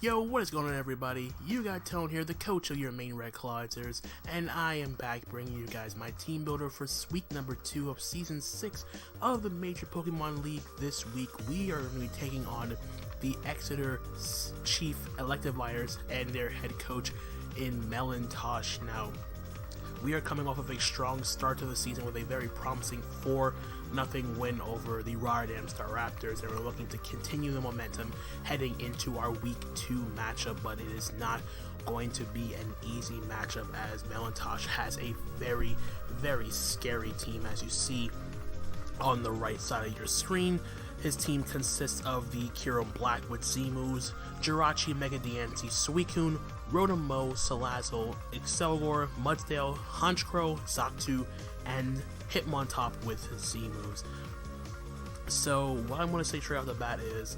Yo, what is going on, everybody? You got Tone here, the coach of your Maine Clawitzers, and I am back bringing you guys my team builder for week number 2 of season 6 of the Major Pokemon League. This week we are going to be taking on the Exeter Chief Electivires and their head coach in Melontosh. Now, we are coming off of a strong start to the season with a very promising 4-0 win over the Rotterdam Staraptors, and we're looking to continue the momentum heading into our week 2 matchup, but it is not going to be an easy matchup as Melontosh has a very, very scary team. As you see on the right side of your screen, his team consists of the Kyurem Black with Z-moves, Jirachi, Mega Diancie, Suicune, Rotom, Salazzle, Excelgor, Mudsdale, Honchkrow, Xoctu, and Hitmontop with Z-moves. So what I'm going to say straight off the bat is,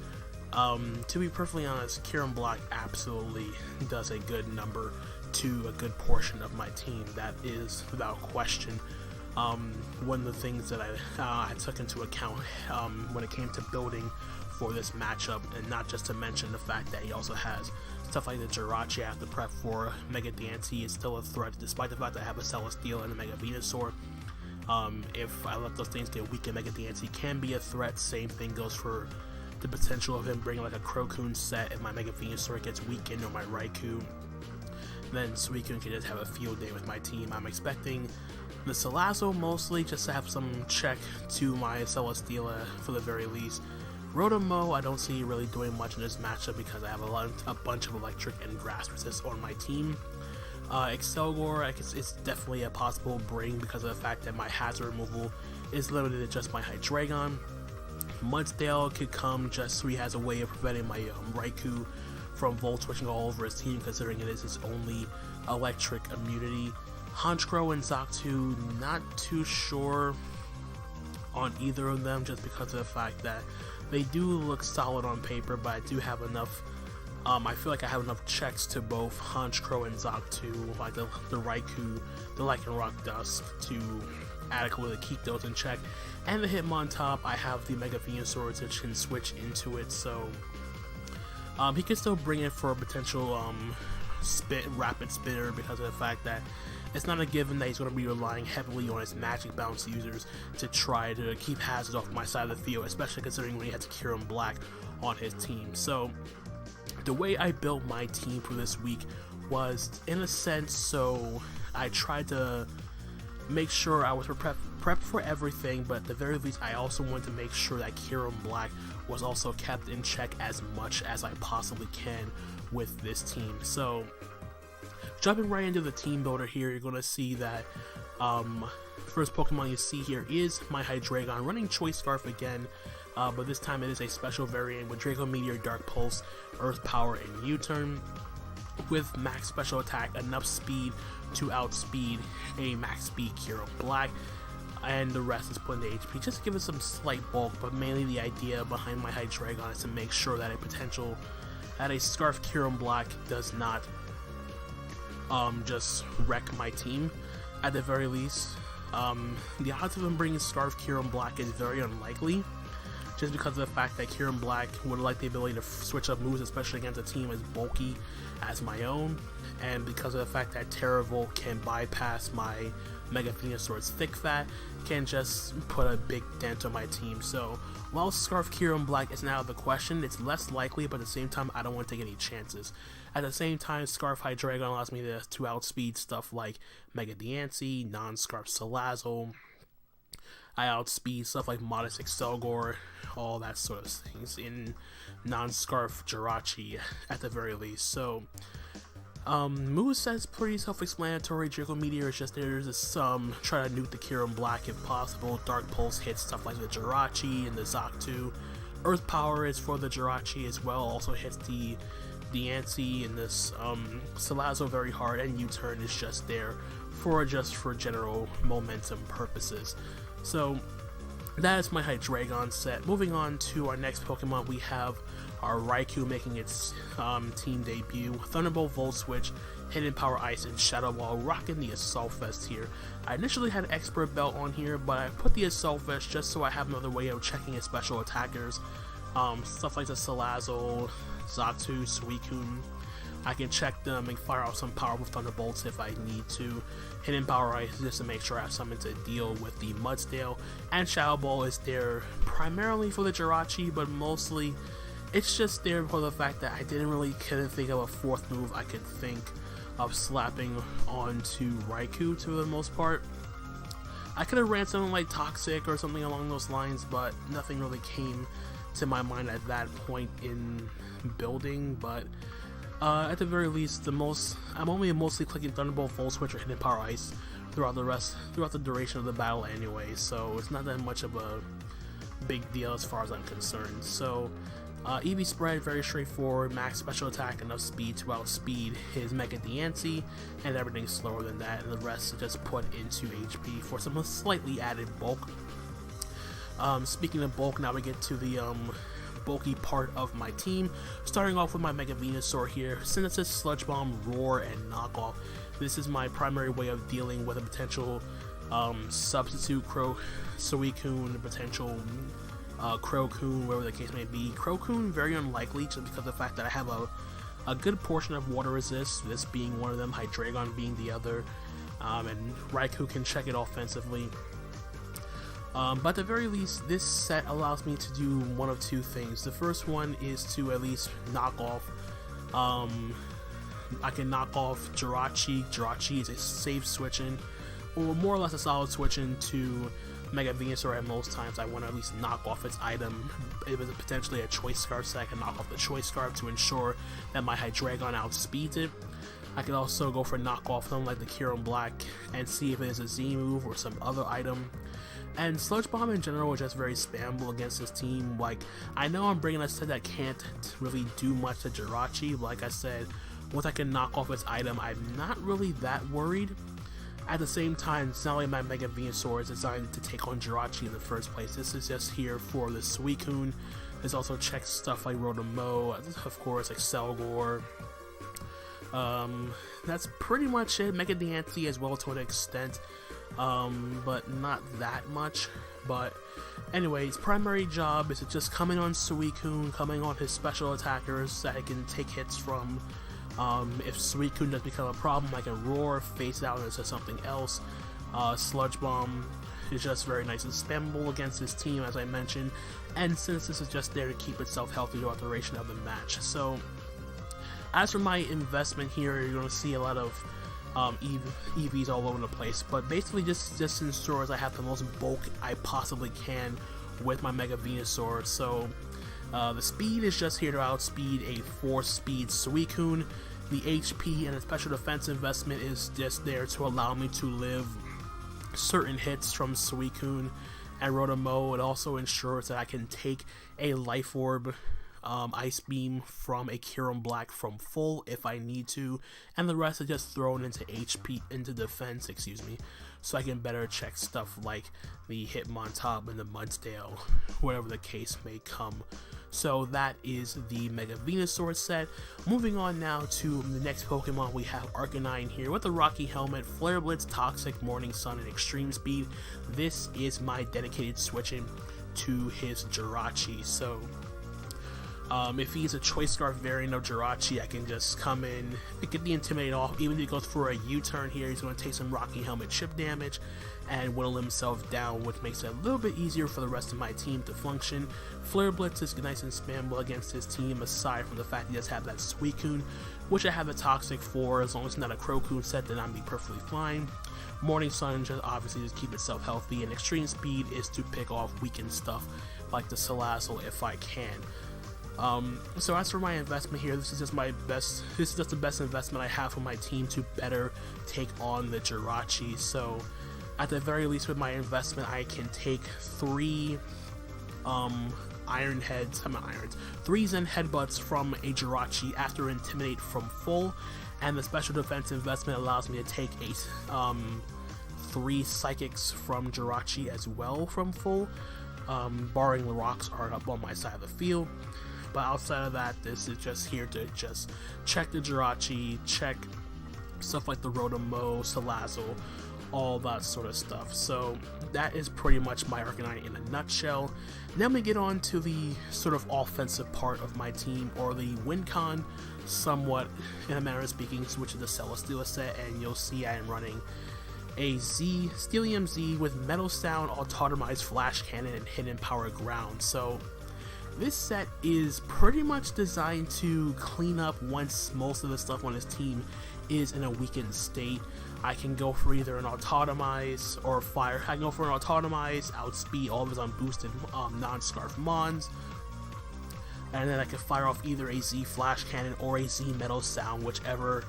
to be perfectly honest, Kyurem Black absolutely does a good number to a good portion of my team. That is without question. One of the things that I took into account when it came to building for this matchup, and not just to mention the fact that he also has stuff like the Jirachi I have to prep for. Mega Diancie is still a threat despite the fact that I have a Celesteela and a Mega Venusaur. If I let those things get weak, and Mega Diancie can be a threat. Same thing goes for the potential of him bringing like a Crocoon set if my Mega Venusaur gets weakened or my Raikou. Then Suicune can just have a field day with my team. I'm expecting the Salazzle mostly just to have some check to my Celesteela for the very least. Rotom, I don't see really doing much in this matchup because I have a bunch of electric and grass resist on my team. Excelgor, it's definitely a possible bring because of the fact that my hazard removal is limited to just my Hydreigon. Mudsdale could come just so he has a way of preventing my Raikou from Volt switching all over his team, considering it is his only electric immunity. Honchkrow and Xoctu, not too sure on either of them just because of the fact that they do look solid on paper, but I do have enough, I feel like I have enough checks to both Honchkrow and Xoctu, like the Raikou, the Lycanroc Dusk, to adequately keep those in check. And the Hitmontop, I have the Mega Venusaur which can switch into it, so he can still bring it for a potential rapid spitter because of the fact that it's not a given that he's going to be relying heavily on his Magic Bounce users to try to keep hazards off my side of the field, especially considering when he has Kyurem Black on his team. So the way I built my team for this week was, in a sense, so I tried to make sure I was prepped for everything, but at the very least I also wanted to make sure that Kyurem Black was also kept in check as much as I possibly can with this team. So jumping right into the team builder here, you're going to see that first Pokemon you see here is my Hydreigon, running Choice Scarf again, but this time it is a special variant with Draco Meteor, Dark Pulse, Earth Power, and U-Turn. With max special attack, enough speed to outspeed a max speed Kyurem Black, and the rest is put into HP just to give it some slight bulk, but mainly the idea behind my Hydreigon is to make sure that a Scarf Kyurem Black does not just wreck my team at the very least. The odds of him bringing Scarf Kyurem Black is very unlikely, just because of the fact that Kyurem Black would like the ability to switch up moves, especially against a team as bulky as my own, and because of the fact that Terravolt can bypass my Mega Venusaur's Thick Fat, can just put a big dent on my team. So while Scarf Kyurem Black is now out of the question, it's less likely, but at the same time I don't want to take any chances. At the same time, Scarf Hydreigon allows me to outspeed stuff like Mega Diancie, non-Scarf Salazzle. I outspeed stuff like Modest Excelgor, all that sort of things in non-Scarf Jirachi at the very least. So moveset's pretty self-explanatory. Draco Meteor is just there to try to nuke the Kyurem Black if possible. Dark Pulse hits stuff like the Jirachi and the Xoctu. Earth Power is for the Jirachi as well, also hits the Diancie and this Salazzle very hard, and U-Turn is just there for general momentum purposes. So that is my Hydreigon set. Moving on to our next Pokemon, we have our Raikou making its team debut. Thunderbolt, Volt Switch, Hidden Power Ice, and Shadow Ball, rocking the Assault Vest here. I initially had Expert Belt on here, but I put the Assault Vest just so I have another way of checking his special attackers. Stuff like the Salazzle, Xatu, Suicune. I can check them and fire out some powerful Thunderbolts if I need to. Hidden Power Ice just to make sure I have something to deal with the Mudsdale. And Shadow Ball is there primarily for the Jirachi, but mostly it's just there for the fact that I couldn't think of a fourth move I could think of slapping onto Raikou to the most part. I could have ran something like Toxic or something along those lines, but nothing really came to my mind at that point in building. But at the very least, I'm only mostly clicking Thunderbolt, Volt Switch, or Hidden Power Ice throughout the duration of the battle anyway, so it's not that much of a big deal as far as I'm concerned. So EV Spread, very straightforward, max special attack, enough speed to outspeed his Mega Diancie, and everything slower than that, and the rest is just put into HP for some slightly added bulk. Speaking of bulk, now we get to the bulky part of my team, starting off with my Mega Venusaur here. Synthesis, Sludge Bomb, Roar, and Knockoff. This is my primary way of dealing with a potential substitute Suicune, potential Crocoon, whatever the case may be. Crocoon, very unlikely, just because of the fact that I have a good portion of water resist, this being one of them, Hydreigon being the other, and Raikou can check it offensively. But at the very least, this set allows me to do one of two things. The first one is to at least knock off, I can knock off Jirachi. Jirachi is a safe switch-in, or more or less a solid switch-in to Mega Venusaur. At most times I want to at least knock off its item. It was potentially a Choice Scarf, so I can knock off the Choice Scarf to ensure that my Hydreigon outspeeds it. I could also go for knockoff them like the Kyurem Black and see if it is a Z move or some other item. And Sludge Bomb in general is just very spammable against this team. Like, I know I'm bringing a set that can't really do much to Jirachi, but like I said, once I can knock off its item, I'm not really that worried. At the same time, it's not like my Mega Venusaur is designed to take on Jirachi in the first place. This is just here for the Suicune. There's also check stuff like Rotom, of course, like Selgor. That's pretty much it. Mega Diancie as well to an extent, but not that much. But anyways, primary job is to just come in on Suicune, coming on his special attackers that I can take hits from. If Suicune does become a problem, I can Roar, face out into something else. Sludge Bomb is just very nice and spammable against this team, as I mentioned, and since this is just there to keep itself healthy throughout the duration of the match. So, as for my investment here, you're going to see a lot of EVs all over the place, but basically just ensures I have the most bulk I possibly can with my Mega Venusaur. So, the speed is just here to outspeed a 4-speed Suicune. The HP and the special defense investment is just there to allow me to live certain hits from Suicune and Rotom. It also ensures that I can take a Life Orb Ice Beam from a Kyurem Black from full if I need to, and the rest is just thrown into defense, so I can better check stuff like the Hitmontop and the Mudsdale, whatever the case may come. So that is the Mega Venusaur set. Moving on now to the next Pokemon, we have Arcanine here with the Rocky Helmet, Flare Blitz, Toxic, Morning Sun, and Extreme Speed. This is my dedicated switch-in to his Jirachi. So if he's a Choice Scarf variant of Jirachi, I can just come in and get the Intimidate off. Even if he goes for a U-turn here, he's going to take some Rocky Helmet chip damage and whittle himself down, which makes it a little bit easier for the rest of my team to function. Flare Blitz is nice and spammable against his team, aside from the fact he does have that Suicune, which I have a Toxic for. As long as it's not a Crocoon set, then I'll be perfectly fine. Morning Sun just obviously just keep itself healthy, and Extreme Speed is to pick off weakened stuff like the Salazzle if I can. So as for my investment here, this is just the best investment I have for my team to better take on the Jirachi. So at the very least with my investment, I can take 3 3 Zen Headbutts from a Jirachi after Intimidate from full, and the special defense investment allows me to take 3 Psychics from Jirachi as well from full, barring the rocks are up on my side of the field. But outside of that, this is just here to just check the Jirachi, check stuff like the Rotom, Salazzle, all that sort of stuff. So that is pretty much my Arcanine in a nutshell. Then we get on to the sort of offensive part of my team, or the win con, somewhat in a manner of speaking, which is the Celesteela set, and you'll see I am running a Steelium Z with Metal Sound, Autotomized Flash Cannon, and Hidden Power Ground. So this set is pretty much designed to clean up once most of the stuff on his team is in a weakened state. I can go for either an Autotomize or Fire. I can go for an Autotomize, outspeed all of his unboosted non-Scarf Mons, and then I can fire off either a Z Flash Cannon or a Z Metal Sound, whichever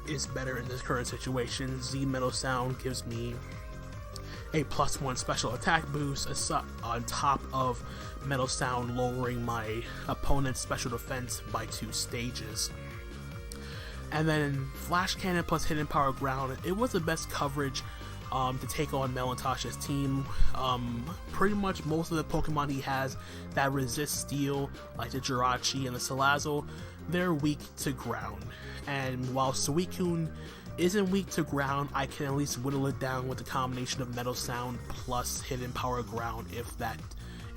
is better in this current situation. Z Metal Sound gives me a +1 special attack boost on top of Metal Sound lowering my opponent's special defense by 2 stages. And then Flash Cannon plus Hidden Power Ground, it was the best coverage to take on Melontosh's team. Pretty much most of the Pokemon he has that resist Steel, like the Jirachi and the Salazzle, they're weak to ground. And while Suicune isn't weak to ground, I can at least whittle it down with the combination of Metal Sound plus Hidden Power Ground if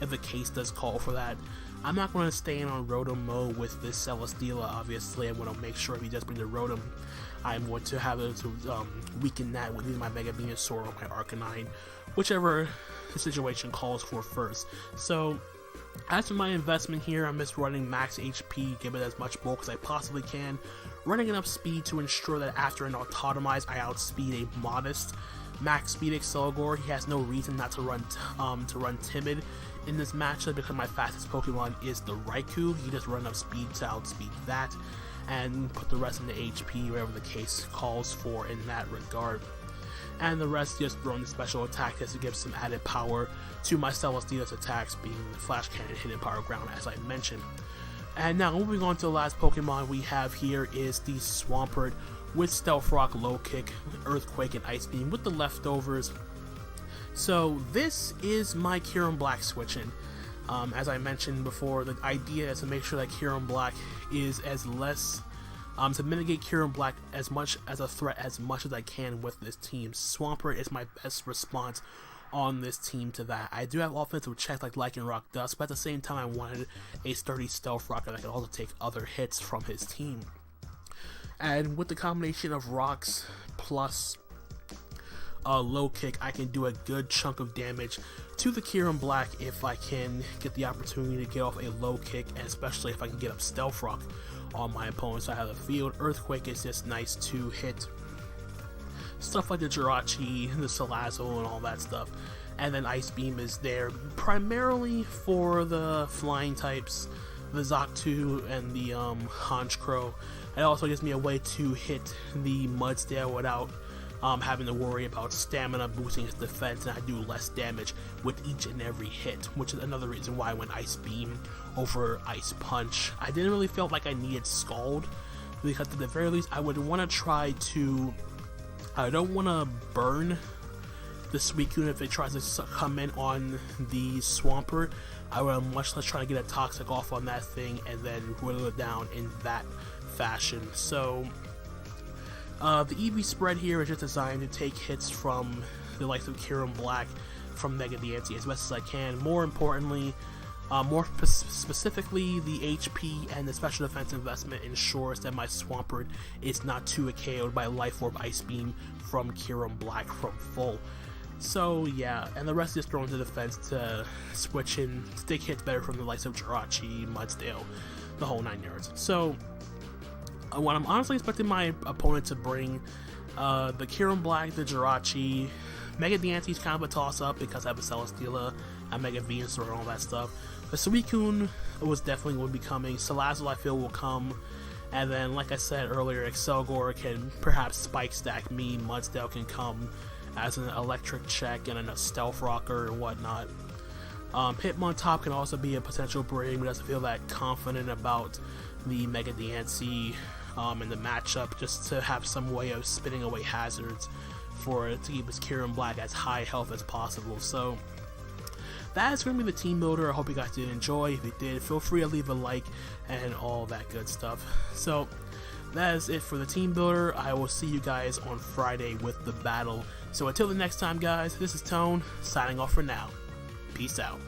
the case does call for that. I'm not going to stay in on Rotom mode with this Celesteela, obviously. I'm going to make sure if he does bring the Rotom, I'm going to have it to weaken that with either my Mega Venusaur or my Arcanine, whichever the situation calls for first. So, as for my investment here, I'm just running max HP, give it as much bulk as I possibly can, running enough speed to ensure that after an Autotomize, I outspeed a modest max speed Excelgor. He has no reason not to run Timid in this matchup because my fastest Pokemon is the Raikou. He just run enough speed to outspeed that and put the rest in the HP, wherever the case calls for in that regard. And the rest just throwing the special attack just to give some added power to my Celesteela's attacks, being the Flash Cannon, Hidden Power Ground, as I mentioned. And now moving on to the last Pokemon we have here is the Swampert with Stealth Rock, Low Kick, Earthquake, and Ice Beam with the leftovers. So this is my Kyurem Black switching. As I mentioned before, the idea is to make sure that Kyurem Black is as less, to mitigate Kyurem Black as much as a threat as much as I can with this team. Swampert is my best response on this team to that. I do have offensive checks like Lycanroc Dust, but at the same time I wanted a sturdy Stealth Rocker that could also take other hits from his team. And with the combination of rocks plus Low Kick, I can do a good chunk of damage to the Kyurem Black if I can get the opportunity to get off a Low Kick, and especially if I can get up Stealth Rock on my opponent side of the field. Earthquake is just nice to hit stuff like the Jirachi, the Salazzle, and all that stuff. And then Ice Beam is there primarily for the flying types, the Zoctu and the Honchkrow. It also gives me a way to hit the Mudsdale without having to worry about stamina boosting his defense, and I do less damage with each and every hit, which is another reason why I went Ice Beam over Ice Punch. I didn't really feel like I needed Scald, because at the very least I would want to try to, I don't want to burn the Suicune if it tries to come in on the Swampert. I would much less try to get a Toxic off on that thing and then whittle it down in that fashion. So the EV spread here is just designed to take hits from the likes of Kyurem Black from Mega Diancie as best as I can. More importantly, more specifically, the HP and the special defense investment ensures that my Swampert is not too KO'd by Life Orb Ice Beam from Kyurem Black from full. So yeah, and the rest is thrown to defense to switch in, stick hits better from the likes of Jirachi, Mudsdale, the whole 9 yards. So what I'm honestly expecting my opponent to bring, the Kyurem Black, the Jirachi, Mega Diancie's kind of a toss-up because I have a Celesteela, a Mega Venusaur, and all that stuff. The Suicune was definitely going to be coming. Salazzle I feel will come. And then, like I said earlier, Excelgor can perhaps spike stack me. Mudsdale can come as an electric check and a Stealth Rocker and whatnot. Hitmontop can also be a potential bring, but doesn't feel that confident about the Mega Diancie in the matchup, just to have some way of spinning away hazards to keep his Kyurem Black as high health as possible. So that is going to be the team builder. I hope you guys did enjoy. If you did, feel free to leave a like and all that good stuff. So that is it for the team builder. I will see you guys on Friday with the battle So until the next time guys, this is Tone, signing off for now. Peace out.